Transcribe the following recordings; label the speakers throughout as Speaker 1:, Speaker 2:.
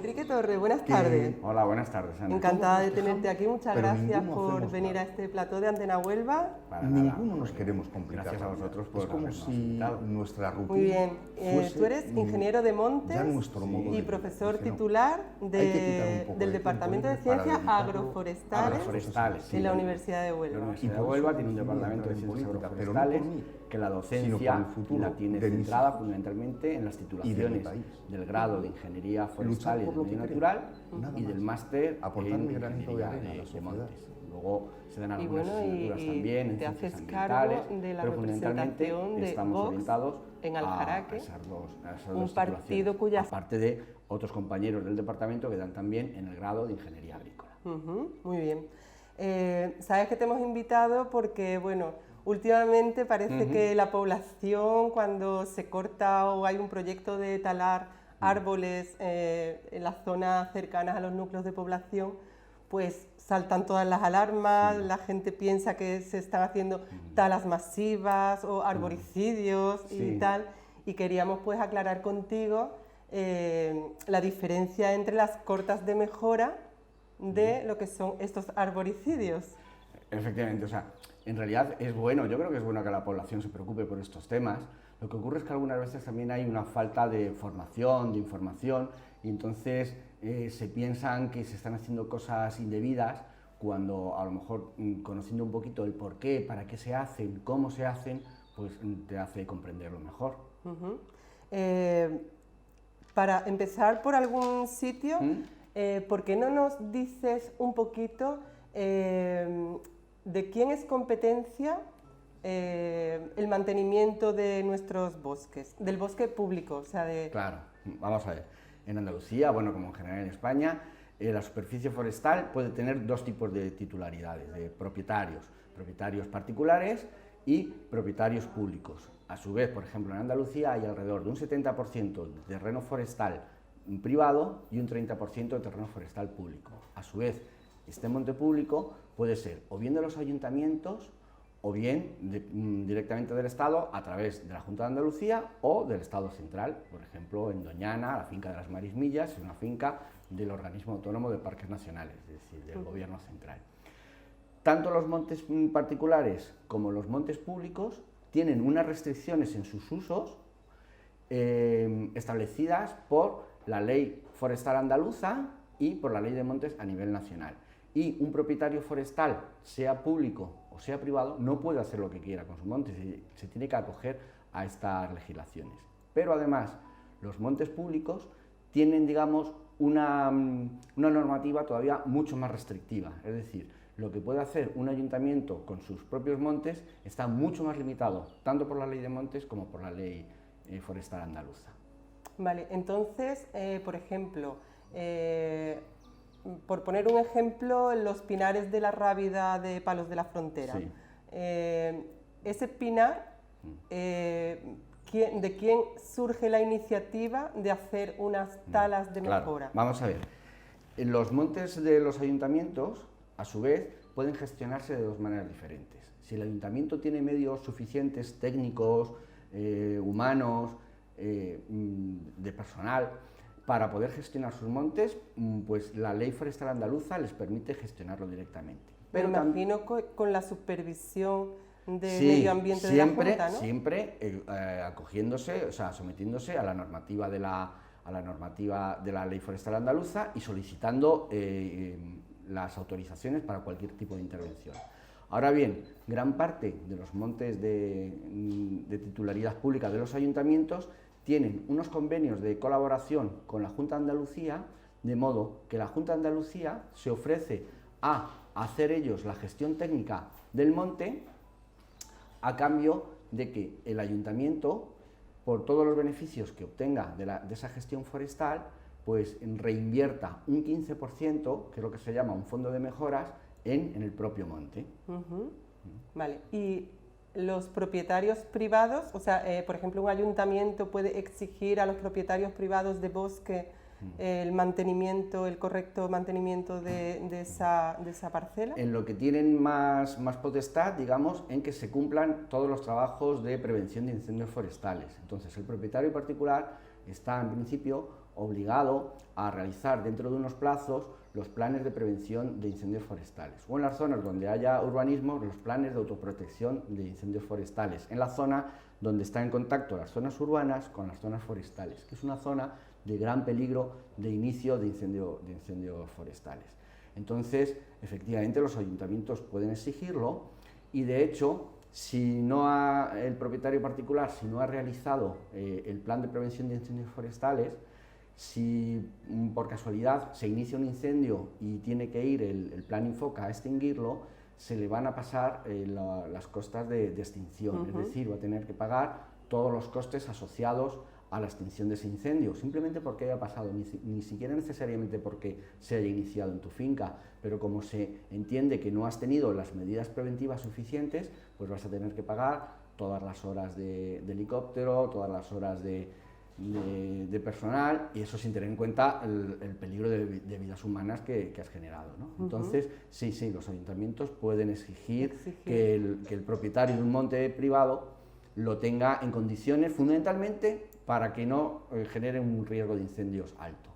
Speaker 1: Enrique Torre, buenas tardes.
Speaker 2: Hola, buenas tardes, Ana.
Speaker 1: Encantada de tenerte aquí, muchas gracias por venir a este plató de Antena Huelva.
Speaker 3: Ninguno nos queremos complicar.
Speaker 2: Gracias a vosotros por
Speaker 3: Es como
Speaker 2: habernos
Speaker 3: si
Speaker 2: invitado.
Speaker 3: nuestra rutina
Speaker 1: Muy bien,
Speaker 3: fuese
Speaker 1: tú eres ingeniero de montes
Speaker 3: ya nuestro modo
Speaker 1: y
Speaker 3: de
Speaker 1: profesor
Speaker 3: vida. Dice, no,
Speaker 1: titular
Speaker 3: hay que quitar un poco
Speaker 1: del
Speaker 3: de
Speaker 1: Departamento de
Speaker 3: tiempo libre para
Speaker 1: Ciencias
Speaker 3: dedicarlo
Speaker 1: Agroforestales
Speaker 2: Agroforestales, sí.
Speaker 1: en la Universidad de
Speaker 2: La
Speaker 1: Huelva.
Speaker 2: Universidad
Speaker 3: Y
Speaker 2: de
Speaker 3: por
Speaker 2: Huelva
Speaker 3: eso
Speaker 2: tiene un
Speaker 3: decidí
Speaker 2: departamento de
Speaker 3: entrar en
Speaker 2: ciencias
Speaker 3: política, pero no por
Speaker 2: agroforestales
Speaker 3: mí,
Speaker 2: que la
Speaker 3: sino
Speaker 2: docencia
Speaker 3: por el futuro
Speaker 2: la tiene
Speaker 3: de mi
Speaker 2: centrada
Speaker 3: hijo
Speaker 2: fundamentalmente en las
Speaker 3: y de mi
Speaker 2: titulaciones
Speaker 3: país.
Speaker 2: del grado de Ingeniería Forestal y
Speaker 3: por
Speaker 2: de
Speaker 3: lo que
Speaker 2: Medio
Speaker 3: creo,
Speaker 2: Natural
Speaker 3: nada
Speaker 2: y del
Speaker 3: más.
Speaker 2: máster
Speaker 3: Aportar
Speaker 2: en
Speaker 3: mi granito de
Speaker 2: Ingeniería
Speaker 3: arena a la
Speaker 2: de
Speaker 3: sociedad.
Speaker 2: Montes. Luego se dan
Speaker 1: Y
Speaker 2: algunas
Speaker 1: bueno,
Speaker 2: asignaturas
Speaker 1: y
Speaker 2: también en
Speaker 1: te
Speaker 2: ciencias
Speaker 1: haces cargo
Speaker 2: ambientales,
Speaker 1: de la
Speaker 2: pero fundamentalmente
Speaker 1: representación de
Speaker 2: estamos
Speaker 1: Vox
Speaker 2: orientados
Speaker 1: en
Speaker 2: a
Speaker 1: Aljaraque,
Speaker 2: esas dos
Speaker 1: un partido
Speaker 2: titulaciones,
Speaker 1: cuya...
Speaker 2: aparte de otros compañeros del departamento que dan también en el grado de Ingeniería Agrícola.
Speaker 1: Muy bien. Sabes que te hemos invitado porque, bueno, últimamente parece que la población, cuando se corta o hay un proyecto de talar árboles en las zonas cercanas a los núcleos de población, pues saltan todas las alarmas, la gente piensa que se están haciendo talas masivas o arboricidios y
Speaker 2: Sí.
Speaker 1: tal, y queríamos pues aclarar contigo la diferencia entre las cortas de mejora de lo que son estos arboricidios.
Speaker 2: Efectivamente, o sea, en realidad es bueno, yo creo que es bueno que la población se preocupe por estos temas. Lo que ocurre es que algunas veces también hay una falta de formación, de información, y entonces se piensan que se están haciendo cosas indebidas cuando a lo mejor conociendo un poquito el por qué, para qué se hacen, cómo se hacen, pues te hace comprenderlo mejor.
Speaker 1: Para empezar por algún sitio, ¿por qué no nos dices un poquito de quién es competencia el mantenimiento de nuestros bosques, del bosque público? O sea, de...
Speaker 2: Claro, vamos a ver. En Andalucía, bueno, como en general en España, la superficie forestal puede tener dos tipos de titularidades, de propietarios particulares y propietarios públicos. A su vez, por ejemplo, en Andalucía hay alrededor de un 70% de terreno forestal privado y un 30% de terreno forestal público. A su vez, este monte público puede ser o bien de los ayuntamientos o bien directamente del Estado a través de la Junta de Andalucía o del Estado central. Por ejemplo, en Doñana, la finca de las Marismillas, es una finca del Organismo Autónomo de Parques Nacionales, es decir, del Gobierno central. Tanto los montes particulares como los montes públicos tienen unas restricciones en sus usos establecidas por la Ley Forestal Andaluza y por la Ley de Montes a nivel nacional. Y un propietario forestal, sea público o sea privado, no puede hacer lo que quiera con sus montes, se tiene que acoger a estas legislaciones. Pero además, los montes públicos tienen, digamos, una normativa todavía mucho más restrictiva, es decir, lo que puede hacer un ayuntamiento con sus propios montes está mucho más limitado, tanto por la Ley de Montes como por la Ley Forestal Andaluza. Vale,
Speaker 1: entonces, por ejemplo, por poner un ejemplo, los pinares de la Rábida de Palos de la Frontera.
Speaker 2: Sí.
Speaker 1: Ese pinar, ¿de quién surge la iniciativa de hacer unas talas de mejora?
Speaker 2: Claro, vamos a ver. Los montes de los ayuntamientos, a su vez, pueden gestionarse de dos maneras diferentes. Si el ayuntamiento tiene medios suficientes, técnicos, humanos, de personal, para poder gestionar sus montes, pues la Ley Forestal Andaluza les permite gestionarlo directamente.
Speaker 1: Pero me imagino con la supervisión del medio ambiente de la Junta, ¿no?
Speaker 2: Siempre acogiéndose, o sea, sometiéndose a la normativa de la Ley Forestal Andaluza y solicitando las autorizaciones para cualquier tipo de intervención. Ahora bien, gran parte de los montes de titularidad pública de los ayuntamientos tienen unos convenios de colaboración con la Junta de Andalucía, de modo que la Junta de Andalucía se ofrece a hacer ellos la gestión técnica del monte a cambio de que el ayuntamiento, por todos los beneficios que obtenga de esa gestión forestal, pues reinvierta un 15%, que es lo que se llama un fondo de mejoras, en el propio monte.
Speaker 1: Vale, y los propietarios privados, o sea, por ejemplo, un ayuntamiento puede exigir a los propietarios privados de bosque el mantenimiento, el correcto mantenimiento de esa parcela.
Speaker 2: En lo que tienen más potestad, digamos, en que se cumplan todos los trabajos de prevención de incendios forestales. Entonces, el propietario particular está, en principio, obligado a realizar dentro de unos plazos los planes de prevención de incendios forestales, o en las zonas donde haya urbanismo, los planes de autoprotección de incendios forestales, en la zona donde están en contacto las zonas urbanas con las zonas forestales, que es una zona de gran peligro de inicio de incendios forestales. Entonces, efectivamente, los ayuntamientos pueden exigirlo y, de hecho, si el propietario particular si no ha realizado el plan de prevención de incendios forestales, si por casualidad se inicia un incendio y tiene que ir el plan Infoca a extinguirlo, se le van a pasar las costas de extinción, es decir, va a tener que pagar todos los costes asociados a la extinción de ese incendio, simplemente porque haya pasado, ni siquiera necesariamente porque se haya iniciado en tu finca, pero como se entiende que no has tenido las medidas preventivas suficientes, pues vas a tener que pagar todas las horas de helicóptero, todas las horas de personal, y eso sin tener en cuenta el peligro de vidas humanas que has generado, ¿no? Entonces, sí, los ayuntamientos pueden exigir que el propietario de un monte privado lo tenga en condiciones, fundamentalmente, para que no genere un riesgo de incendios alto.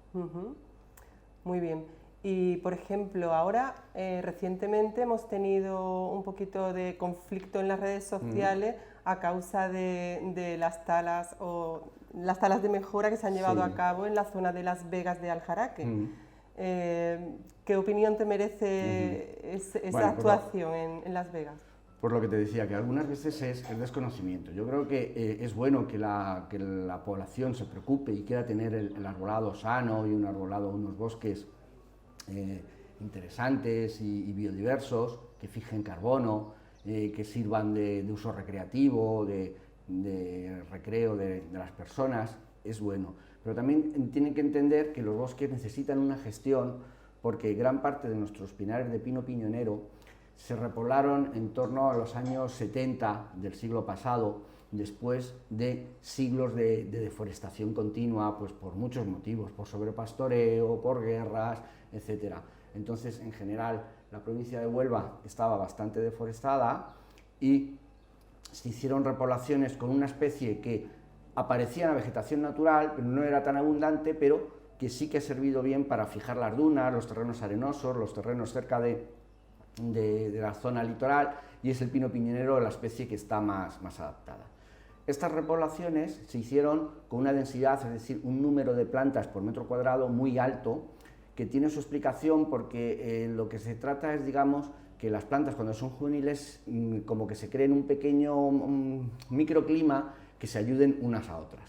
Speaker 1: Muy bien. Y, por ejemplo, ahora, recientemente hemos tenido un poquito de conflicto en las redes sociales a causa de las talas de mejora que se han llevado a cabo en la zona de Las Vegas de Aljaraque. ¿Qué opinión te merece esa actuación en Las Vegas?
Speaker 2: Por lo que te decía, que algunas veces es el desconocimiento. Yo creo que es bueno que la población se preocupe y quiera tener el arbolado sano y unos bosques interesantes y biodiversos, que fijen carbono, que sirvan de uso recreativo, de recreo de las personas, es bueno. Pero también tienen que entender que los bosques necesitan una gestión, porque gran parte de nuestros pinares de pino piñonero se repoblaron en torno a los años 70 del siglo pasado, después de siglos de deforestación continua, pues por muchos motivos, por sobrepastoreo, por guerras, etc. Entonces, en general, la provincia de Huelva estaba bastante deforestada y se hicieron repoblaciones con una especie que aparecía en la vegetación natural, pero no era tan abundante, pero que sí que ha servido bien para fijar las dunas, los terrenos arenosos, los terrenos cerca de la zona litoral, y es el pino piñonero la especie que está más adaptada. Estas repoblaciones se hicieron con una densidad, es decir, un número de plantas por metro cuadrado muy alto, que tiene su explicación porque lo que se trata es, digamos, que las plantas cuando son juveniles como que se creen un pequeño microclima que se ayuden unas a otras.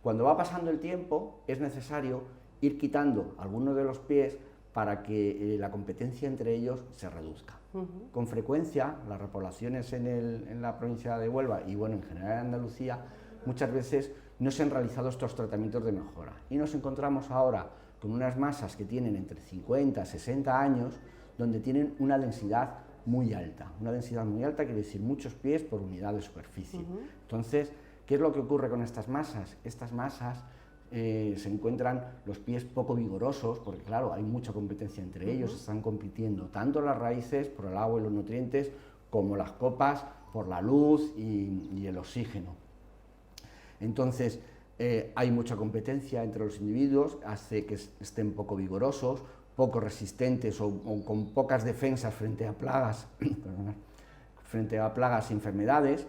Speaker 2: Cuando va pasando el tiempo es necesario ir quitando algunos de los pies para que la competencia entre ellos se reduzca. Con frecuencia, las repoblaciones en la provincia de Huelva y, bueno, en general en Andalucía, muchas veces no se han realizado estos tratamientos de mejora. Y nos encontramos ahora con unas masas que tienen entre 50 y 60 años, donde tienen una densidad muy alta. Una densidad muy alta quiere decir muchos pies por unidad de superficie. Entonces, ¿qué es lo que ocurre con estas masas? Estas masas se encuentran los pies poco vigorosos, porque claro, hay mucha competencia entre ellos, están compitiendo tanto las raíces por el agua y los nutrientes, como las copas por la luz y el oxígeno. Entonces, hay mucha competencia entre los individuos, hace que estén poco vigorosos, poco resistentes o con pocas defensas frente a plagas, y enfermedades,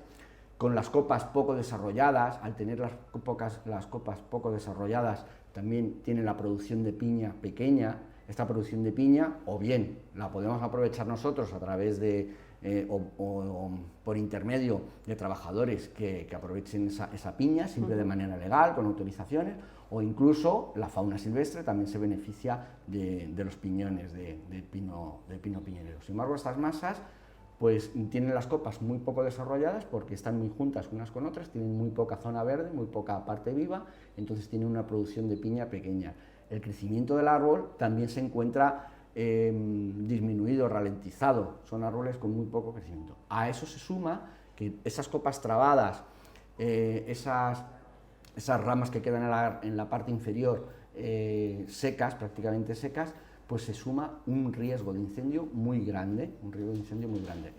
Speaker 2: con las copas poco desarrolladas. Al tener las copas poco desarrolladas, también tienen la producción de piña pequeña. Esta producción de piña, o bien la podemos aprovechar nosotros a través de, o por intermedio de trabajadores que aprovechen esa piña, siempre de manera legal, con autorizaciones, o incluso la fauna silvestre también se beneficia de los piñones de pino piñonero. Sin embargo, estas masas pues tienen las copas muy poco desarrolladas porque están muy juntas unas con otras, tienen muy poca zona verde, muy poca parte viva, entonces tienen una producción de piña pequeña. El crecimiento del árbol también se encuentra disminuido, ralentizado, son árboles con muy poco crecimiento. A eso se suma que esas copas trabadas, esas ramas que quedan en la parte inferior secas, prácticamente secas, pues se suma un riesgo de incendio muy grande,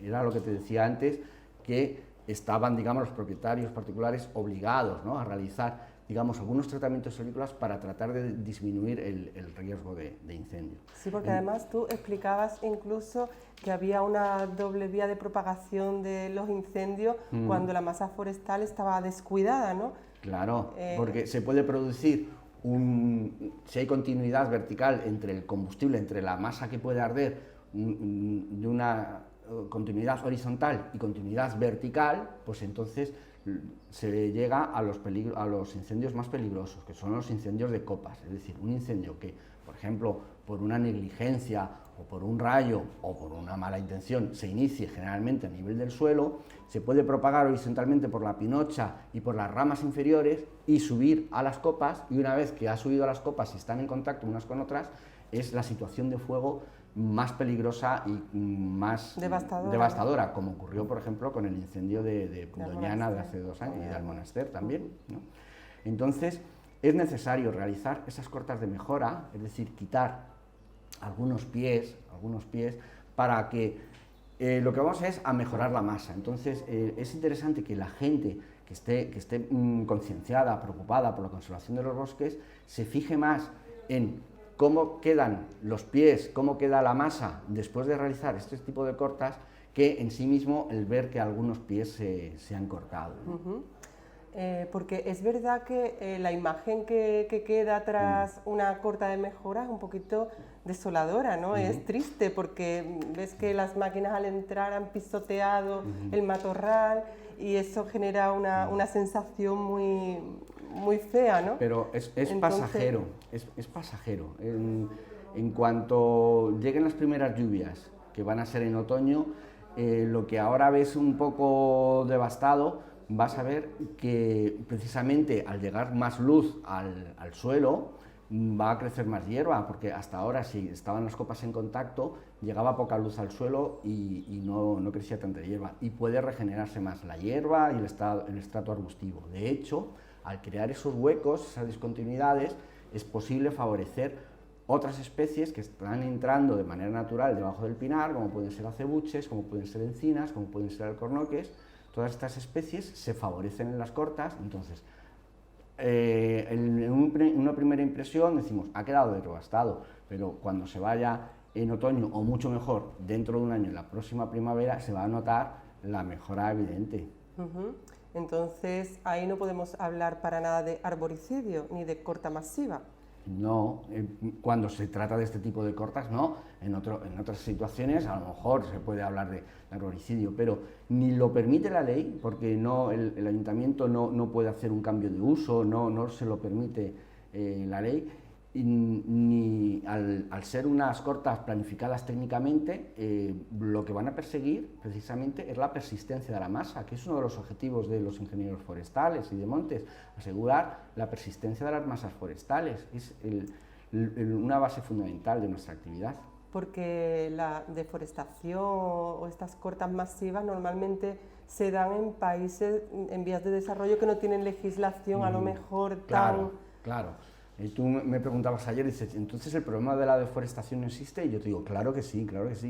Speaker 2: Era lo que te decía antes, que estaban, digamos, los propietarios particulares obligados, ¿no?, a realizar digamos, algunos tratamientos agrícolas para tratar de disminuir el riesgo de incendio.
Speaker 1: Sí, porque además tú explicabas incluso que había una doble vía de propagación de los incendios cuando la masa forestal estaba descuidada, ¿no?
Speaker 2: Claro, porque se puede producir si hay continuidad vertical entre el combustible, entre la masa que puede arder, de una continuidad horizontal y continuidad vertical, pues entonces se llega a los incendios más peligrosos, que son los incendios de copas, es decir, un incendio que, por ejemplo, por una negligencia o por un rayo o por una mala intención se inicie generalmente a nivel del suelo, se puede propagar horizontalmente por la pinocha y por las ramas inferiores y subir a las copas, y una vez que ha subido a las copas y están en contacto unas con otras, es la situación de fuego más peligrosa y más devastadora, como ocurrió, por ejemplo, con el incendio de Doñana de hace 2 años y de Almonaster también, ¿no? Entonces, es necesario realizar esas cortas de mejora, es decir, quitar algunos pies, para que lo que vamos es a mejorar la masa. Entonces, es interesante que la gente que esté concienciada, preocupada por la conservación de los bosques, se fije más en cómo quedan los pies, cómo queda la masa después de realizar este tipo de cortas, que en sí mismo el ver que algunos pies se han cortado, ¿no?
Speaker 1: Porque es verdad que la imagen que queda tras una corta de mejora es un poquito desoladora, ¿no? Es triste porque ves que las máquinas al entrar han pisoteado el matorral y eso genera una sensación muy fea, ¿no?
Speaker 2: Pero es pasajero, es pasajero. En cuanto lleguen las primeras lluvias, que van a ser en otoño, lo que ahora ves un poco devastado, vas a ver que precisamente al llegar más luz al suelo, va a crecer más hierba, porque hasta ahora, si estaban las copas en contacto, llegaba poca luz al suelo y no crecía tanta hierba, y puede regenerarse más la hierba y el estrato arbustivo. De hecho, al crear esos huecos, esas discontinuidades, es posible favorecer otras especies que están entrando de manera natural debajo del pinar, como pueden ser acebuches, como pueden ser encinas, como pueden ser alcornoques. Todas estas especies se favorecen en las cortas. Entonces, en una primera impresión decimos, ha quedado devastado, pero cuando se vaya en otoño, o mucho mejor, dentro de un año, en la próxima primavera, se va a notar la mejora evidente.
Speaker 1: Entonces, ahí no podemos hablar para nada de arboricidio, ni de corta masiva.
Speaker 2: No, cuando se trata de este tipo de cortas, no. En otras situaciones a lo mejor se puede hablar de arboricidio, pero ni lo permite la ley, porque el ayuntamiento no puede hacer un cambio de uso, no se lo permite la ley, ni al ser unas cortas planificadas técnicamente, lo que van a perseguir precisamente es la persistencia de la masa, que es uno de los objetivos de los ingenieros forestales y de montes, asegurar la persistencia de las masas forestales. Es una base fundamental de nuestra actividad.
Speaker 1: Porque la deforestación o estas cortas masivas normalmente se dan en países en vías de desarrollo que no tienen legislación a lo mejor tan...
Speaker 2: Claro. Y tú me preguntabas ayer, dices, ¿entonces el problema de la deforestación no existe? Y yo te digo, claro que sí,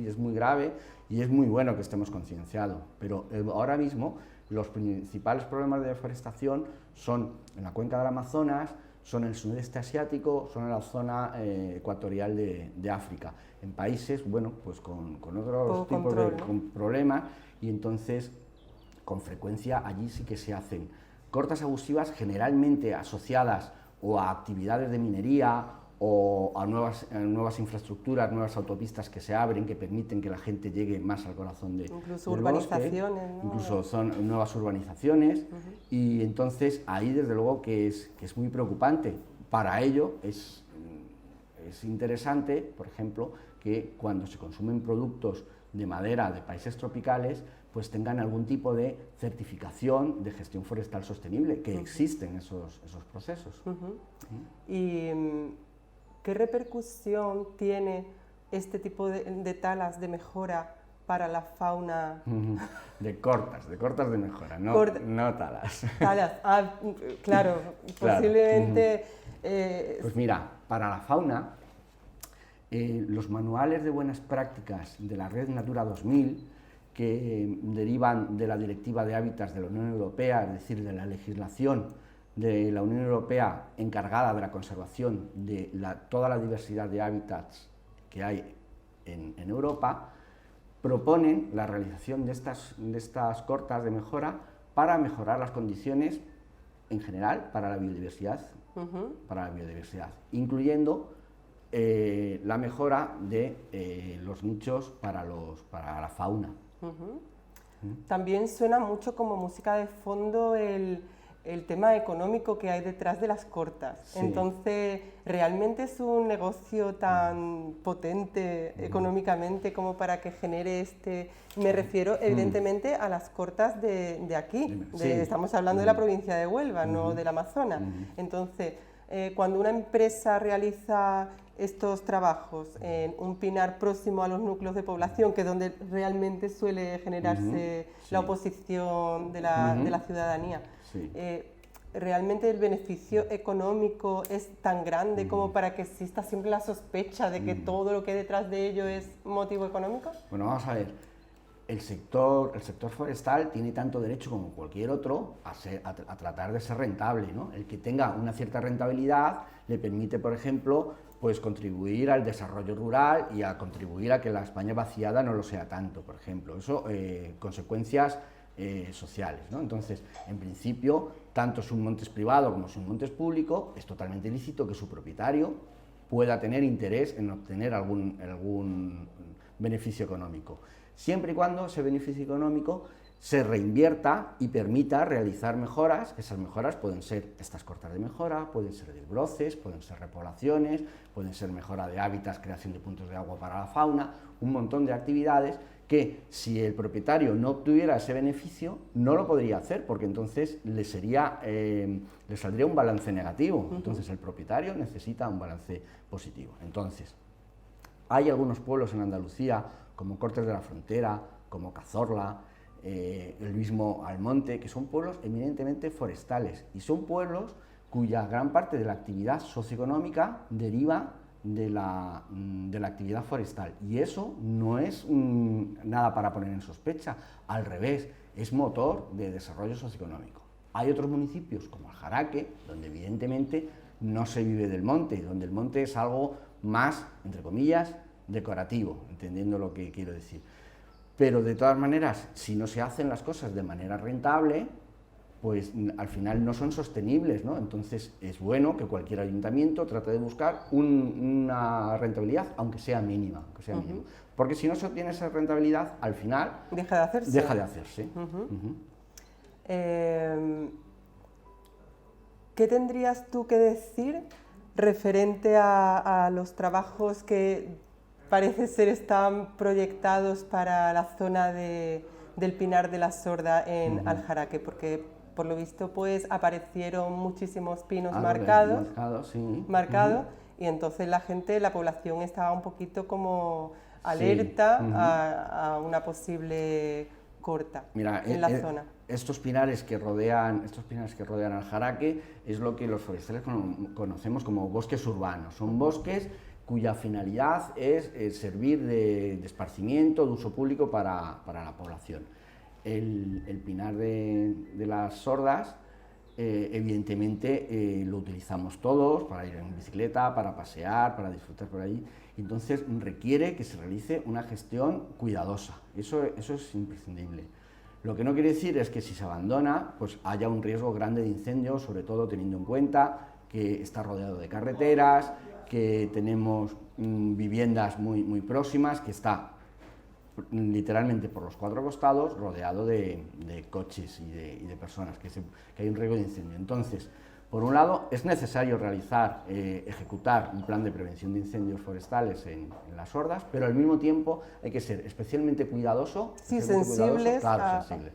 Speaker 2: es muy grave y es muy bueno que estemos concienciados. Pero ahora mismo los principales problemas de deforestación son en la cuenca del Amazonas, son en el sudeste asiático, son en la zona ecuatorial de África, en países, bueno, pues con otros tipos de problemas, y entonces con frecuencia allí sí que se hacen cortas abusivas, generalmente asociadas o a actividades de minería o a nuevas infraestructuras, nuevas autopistas que se abren, que permiten que la gente llegue más al corazón del
Speaker 1: urbanizaciones,
Speaker 2: bosque. ¿No? Incluso son nuevas urbanizaciones, y entonces ahí desde luego que es muy preocupante. Para ello es interesante, por ejemplo, que cuando se consumen productos de madera de países tropicales, pues tengan algún tipo de certificación de gestión forestal sostenible, que existen esos procesos.
Speaker 1: ¿Y qué repercusión tiene este tipo de talas de mejora para la fauna?
Speaker 2: De cortas de mejora, no talas.
Speaker 1: Talas, claro, posiblemente...
Speaker 2: Pues mira, para la fauna, los manuales de buenas prácticas de la Red Natura 2000, que derivan de la Directiva de Hábitats de la Unión Europea, es decir, de la legislación de la Unión Europea encargada de la conservación de toda la diversidad de hábitats que hay en Europa, proponen la realización de estas cortas de mejora para mejorar las condiciones en general para la biodiversidad, incluyendo la mejora de los nichos para la fauna.
Speaker 1: También suena mucho como música de fondo el tema económico que hay detrás de las cortas. Sí. Entonces, ¿realmente es un negocio tan potente económicamente como para que genere este...? Me refiero evidentemente a las cortas de aquí.
Speaker 2: Sí.
Speaker 1: Estamos hablando de la provincia de Huelva, no del Amazonas. Entonces, cuando una empresa realiza estos trabajos en un pinar próximo a los núcleos de población, que es donde realmente suele generarse la oposición de la ciudadanía, ¿realmente el beneficio económico es tan grande como para que exista siempre la sospecha de que todo lo que hay detrás de ello es motivo económico?
Speaker 2: Bueno, vamos a ver. El sector forestal tiene tanto derecho como cualquier otro a tratar de ser rentable, ¿no? El que tenga una cierta rentabilidad le permite, por ejemplo, pues contribuir al desarrollo rural y a contribuir a que la España vaciada no lo sea tanto, por ejemplo. Eso, consecuencias sociales, ¿no? Entonces, en principio, tanto si un monte es privado como si un monte es público, es totalmente lícito que su propietario pueda tener interés en obtener algún beneficio económico, siempre y cuando ese beneficio económico se reinvierta y permita realizar mejoras, que esas mejoras pueden ser estas cortas de mejora, pueden ser desbroces, pueden ser repoblaciones, pueden ser mejora de hábitats, creación de puntos de agua para la fauna, un montón de actividades que si el propietario no obtuviera ese beneficio no lo podría hacer, porque entonces le saldría un balance negativo. Entonces el propietario necesita un balance positivo. Entonces, hay algunos pueblos en Andalucía, como Cortes de la Frontera, como Cazorla, el mismo Almonte, que son pueblos eminentemente forestales y son pueblos cuya gran parte de la actividad socioeconómica deriva de la actividad forestal, y eso no es nada para poner en sospecha, al revés, es motor de desarrollo socioeconómico. Hay otros municipios como Aljaraque, donde evidentemente no se vive del monte, donde el monte es algo más, entre comillas, decorativo, entendiendo lo que quiero decir. Pero de todas maneras, si no se hacen las cosas de manera rentable, pues al final no son sostenibles, ¿no? Entonces es bueno que cualquier ayuntamiento trate de buscar una rentabilidad, aunque sea mínima, porque si no se obtiene esa rentabilidad, al final
Speaker 1: deja de hacerse. ¿Qué tendrías tú que decir referente a los trabajos que parece ser están proyectados para la zona del Pinar de la Sorda en Aljaraque? Porque por lo visto pues aparecieron muchísimos pinos marcados, y entonces la población estaba un poquito como alerta a una posible corta.
Speaker 2: Mira,
Speaker 1: en la zona.
Speaker 2: Estos pinares que rodean Aljaraque es lo que los forestales conocemos como bosques urbanos. Son bosques cuya finalidad es servir de esparcimiento, de uso público para la población. El pinar de las Sordas, evidentemente lo utilizamos todos para ir en bicicleta, para pasear, para disfrutar por ahí. Entonces requiere que se realice una gestión cuidadosa, eso es imprescindible. Lo que no quiere decir es que si se abandona, pues haya un riesgo grande de incendio, sobre todo teniendo en cuenta que está rodeado de carreteras, que tenemos viviendas muy próximas, que está literalmente por los cuatro costados rodeado de coches y de personas, que hay un riesgo de incendio. Entonces, por un lado, es necesario ejecutar un plan de prevención de incendios forestales en las Sordas, pero al mismo tiempo hay que ser especialmente cuidadoso.
Speaker 1: Sí, sensibles.
Speaker 2: Sensible.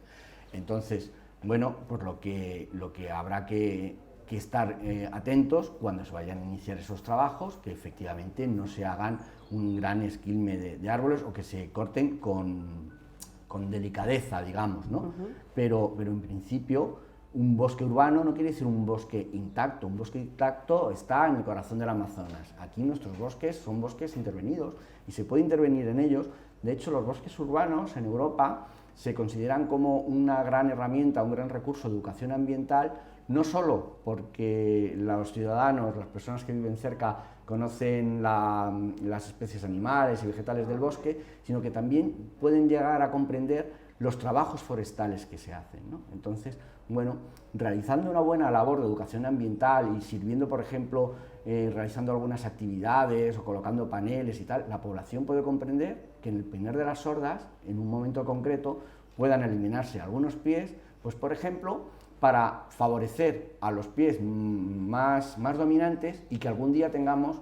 Speaker 2: Entonces, bueno, pues lo que habrá que estar atentos cuando se vayan a iniciar esos trabajos, que efectivamente no se hagan un gran esquilme de árboles o que se corten con delicadeza, digamos, ¿no? Pero en principio un bosque urbano no quiere decir un bosque intacto. Un bosque intacto está en el corazón del Amazonas. Aquí nuestros bosques son bosques intervenidos y se puede intervenir en ellos. De hecho, los bosques urbanos en Europa se consideran como una gran herramienta, un gran recurso de educación ambiental, no solo porque los ciudadanos, las personas que viven cerca, conocen las especies animales y vegetales del bosque, sino que también pueden llegar a comprender los trabajos forestales que se hacen, ¿no? Entonces, bueno, realizando una buena labor de educación ambiental y sirviendo, por ejemplo, realizando algunas actividades o colocando paneles y tal, la población puede comprender que en el Pinar de las Sordas, en un momento concreto, puedan eliminarse algunos pies, pues por ejemplo, para favorecer a los pies más dominantes y que algún día tengamos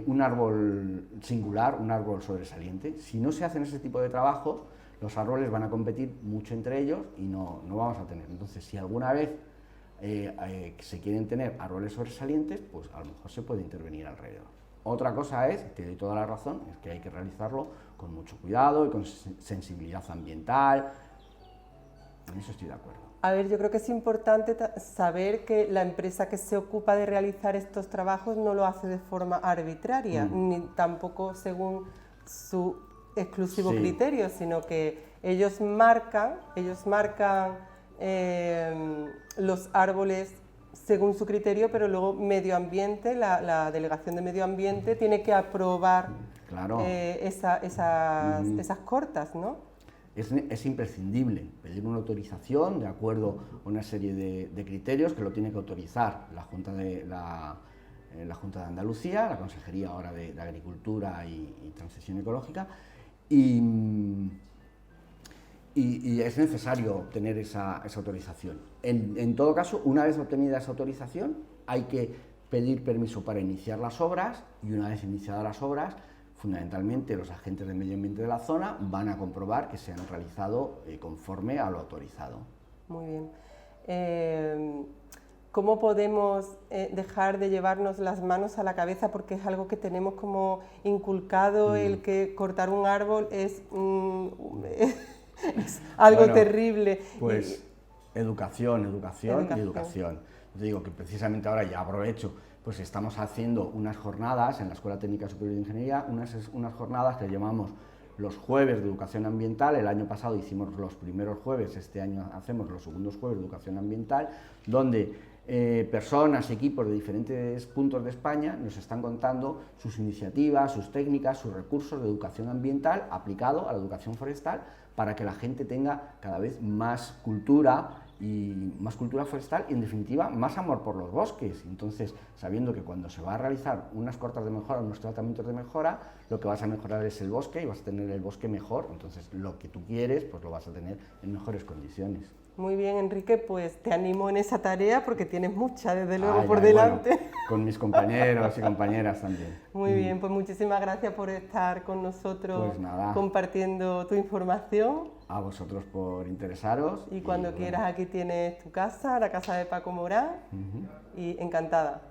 Speaker 2: un árbol singular, un árbol sobresaliente. Si no se hacen ese tipo de trabajos, los árboles van a competir mucho entre ellos y no vamos a tener. Entonces, si alguna vez se quieren tener árboles sobresalientes, pues a lo mejor se puede intervenir alrededor. Otra cosa es, te doy toda la razón, es que hay que realizarlo con mucho cuidado y con sensibilidad ambiental. En eso estoy de acuerdo.
Speaker 1: A ver, yo creo que es importante saber que la empresa que se ocupa de realizar estos trabajos no lo hace de forma arbitraria, ni tampoco según su exclusivo criterio, sino que ellos marcan los árboles según su criterio, pero luego Medio Ambiente, la Delegación de Medio Ambiente tiene que aprobar esas cortas, ¿no?
Speaker 2: Es imprescindible pedir una autorización de acuerdo a una serie de criterios que lo tiene que autorizar la Junta de Andalucía, la Consejería ahora de Agricultura y Transición Ecológica, y es necesario obtener esa autorización. En todo caso, una vez obtenida esa autorización, hay que pedir permiso para iniciar las obras, y una vez iniciadas las obras, fundamentalmente los agentes de medio ambiente de la zona van a comprobar que se han realizado conforme a lo autorizado.
Speaker 1: Muy bien. ¿Cómo podemos dejar de llevarnos las manos a la cabeza? Porque es algo que tenemos como inculcado, el que cortar un árbol es algo terrible.
Speaker 2: Pues educación y educación. Yo digo que precisamente ahora ya aprovecho, pues estamos haciendo unas jornadas en la Escuela Técnica Superior de Ingeniería, unas jornadas que llamamos los jueves de educación ambiental. El año pasado hicimos los primeros jueves, este año hacemos los segundos jueves de educación ambiental, donde personas, equipos de diferentes puntos de España nos están contando sus iniciativas, sus técnicas, sus recursos de educación ambiental aplicado a la educación forestal, para que la gente tenga cada vez más cultura forestal y, en definitiva, más amor por los bosques. Entonces, sabiendo que cuando se va a realizar unas cortas de mejora, unos tratamientos de mejora, lo que vas a mejorar es el bosque y vas a tener el bosque mejor. Entonces, lo que tú quieres, pues lo vas a tener en mejores condiciones.
Speaker 1: Muy bien, Enrique, pues te animo en esa tarea porque tienes mucha, desde luego, por delante.
Speaker 2: Bueno, con mis compañeros y compañeras también.
Speaker 1: Muy bien, pues muchísimas gracias por estar con nosotros,
Speaker 2: pues nada,
Speaker 1: compartiendo tu información.
Speaker 2: A vosotros por interesaros.
Speaker 1: Y cuando quieras, aquí tienes tu casa, la casa de Paco Morán, y encantada.